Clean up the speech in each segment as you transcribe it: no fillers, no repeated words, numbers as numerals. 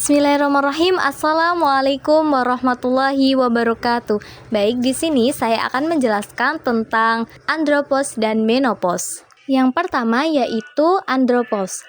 Bismillahirrahmanirrahim. Assalamualaikum warahmatullahi wabarakatuh. Baik, di sini saya akan menjelaskan tentang andropause dan menopause. Yang pertama yaitu andropause.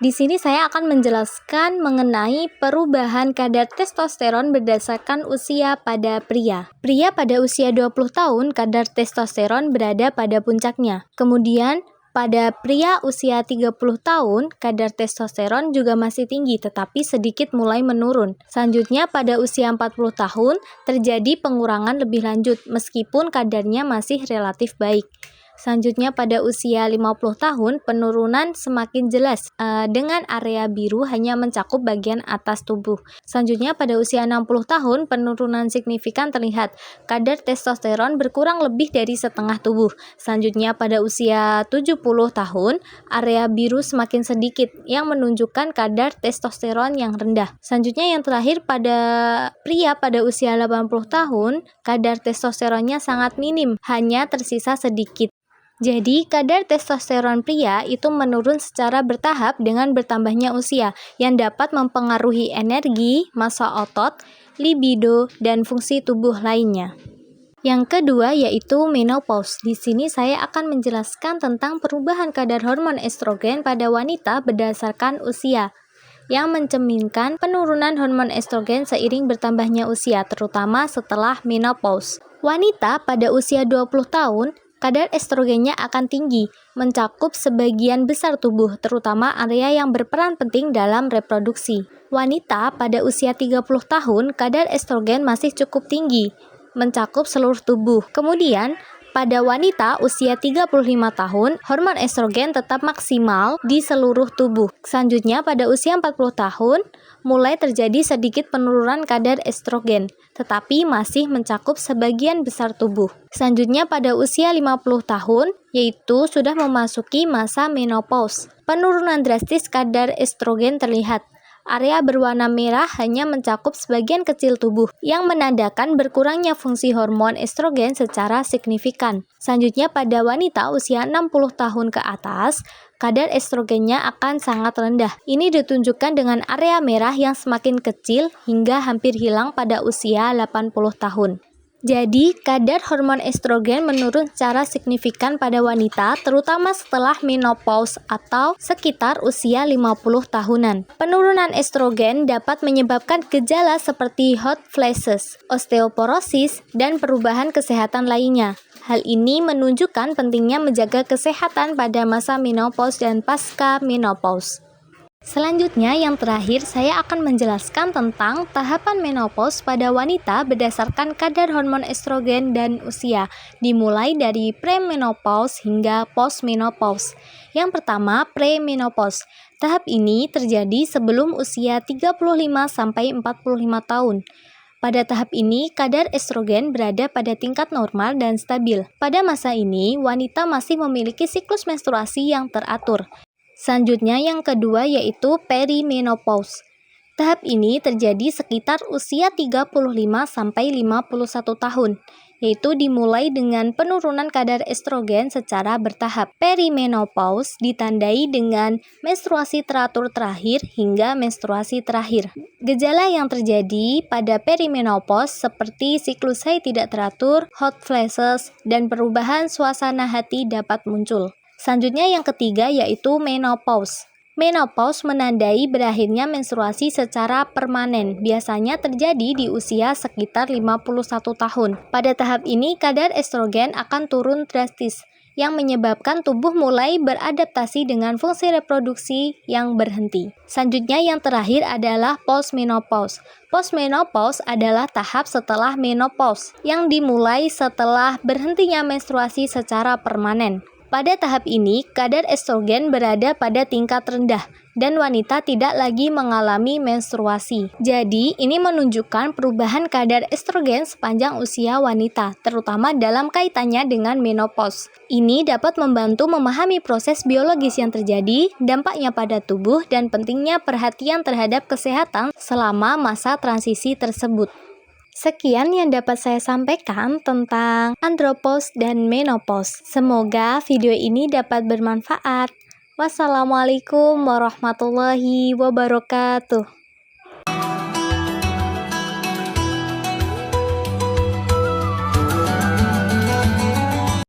Di sini saya akan menjelaskan mengenai perubahan kadar testosteron berdasarkan usia pada pria. Pria pada usia 20 tahun kadar testosteron berada pada puncaknya. Kemudian pada pria usia 30 tahun, kadar testosteron juga masih tinggi tetapi sedikit mulai menurun. Selanjutnya pada usia 40 tahun, terjadi pengurangan lebih lanjut meskipun kadarnya masih relatif baik. Selanjutnya pada usia 50 tahun, penurunan semakin jelas dengan area biru hanya mencakup bagian atas tubuh. Selanjutnya pada usia 60 tahun, penurunan signifikan terlihat. Kadar testosteron berkurang lebih dari setengah tubuh. Selanjutnya pada usia 70 tahun, area biru semakin sedikit yang menunjukkan kadar testosteron yang rendah. Selanjutnya yang terakhir pada pria pada usia 80 tahun, kadar testosteronnya sangat minim, hanya tersisa sedikit. Jadi, kadar testosteron pria itu menurun secara bertahap dengan bertambahnya usia yang dapat mempengaruhi energi, massa otot, libido, dan fungsi tubuh lainnya. Yang kedua yaitu menopause. Di sini saya akan menjelaskan tentang perubahan kadar hormon estrogen pada wanita berdasarkan usia, yang mencerminkan penurunan hormon estrogen seiring bertambahnya usia, terutama setelah menopause. Wanita pada usia 20 tahun, kadar estrogennya akan tinggi, mencakup sebagian besar tubuh, terutama area yang berperan penting dalam reproduksi. Wanita pada usia 30 tahun, kadar estrogen masih cukup tinggi, mencakup seluruh tubuh. Kemudian, pada wanita usia 35 tahun, hormon estrogen tetap maksimal di seluruh tubuh. Selanjutnya, pada usia 40 tahun, mulai terjadi sedikit penurunan kadar estrogen, tetapi masih mencakup sebagian besar tubuh. Selanjutnya, pada usia 50 tahun, yaitu sudah memasuki masa menopause. Penurunan drastis kadar estrogen terlihat. Area berwarna merah hanya mencakup sebagian kecil tubuh, yang menandakan berkurangnya fungsi hormon estrogen secara signifikan. Selanjutnya pada wanita usia 60 tahun ke atas, kadar estrogennya akan sangat rendah. Ini ditunjukkan dengan area merah yang semakin kecil hingga hampir hilang pada usia 80 tahun. Jadi, kadar hormon estrogen menurun secara signifikan pada wanita, terutama setelah menopause atau sekitar usia 50 tahunan. Penurunan estrogen dapat menyebabkan gejala seperti hot flashes, osteoporosis, dan perubahan kesehatan lainnya. Hal ini menunjukkan pentingnya menjaga kesehatan pada masa menopause dan pasca menopause. Selanjutnya, yang terakhir, saya akan menjelaskan tentang tahapan menopause pada wanita berdasarkan kadar hormon estrogen dan usia, dimulai dari premenopause hingga postmenopause. Yang pertama, premenopause. Tahap ini terjadi sebelum usia 35-45 tahun. Pada tahap ini, kadar estrogen berada pada tingkat normal dan stabil. Pada masa ini, wanita masih memiliki siklus menstruasi yang teratur. Selanjutnya yang kedua yaitu perimenopause. Tahap ini terjadi sekitar usia 35-51 tahun, yaitu dimulai dengan penurunan kadar estrogen secara bertahap. Perimenopause ditandai dengan menstruasi teratur terakhir hingga menstruasi terakhir. Gejala yang terjadi pada perimenopause seperti siklus haid tidak teratur, hot flashes, dan perubahan suasana hati dapat muncul. Selanjutnya yang ketiga yaitu menopause. Menopause menandai berakhirnya menstruasi secara permanen, biasanya terjadi di usia sekitar 51 tahun. Pada tahap ini kadar estrogen akan turun drastis, yang menyebabkan tubuh mulai beradaptasi dengan fungsi reproduksi yang berhenti. Selanjutnya yang terakhir adalah postmenopause. Postmenopause adalah tahap setelah menopause, yang dimulai setelah berhentinya menstruasi secara permanen. Pada tahap ini, kadar estrogen berada pada tingkat rendah dan wanita tidak lagi mengalami menstruasi. Jadi, ini menunjukkan perubahan kadar estrogen sepanjang usia wanita, terutama dalam kaitannya dengan menopause. Ini dapat membantu memahami proses biologis yang terjadi, dampaknya pada tubuh, dan pentingnya perhatian terhadap kesehatan selama masa transisi tersebut. Sekian yang dapat saya sampaikan tentang andropause dan menopause. Semoga video ini dapat bermanfaat. Wassalamualaikum warahmatullahi wabarakatuh.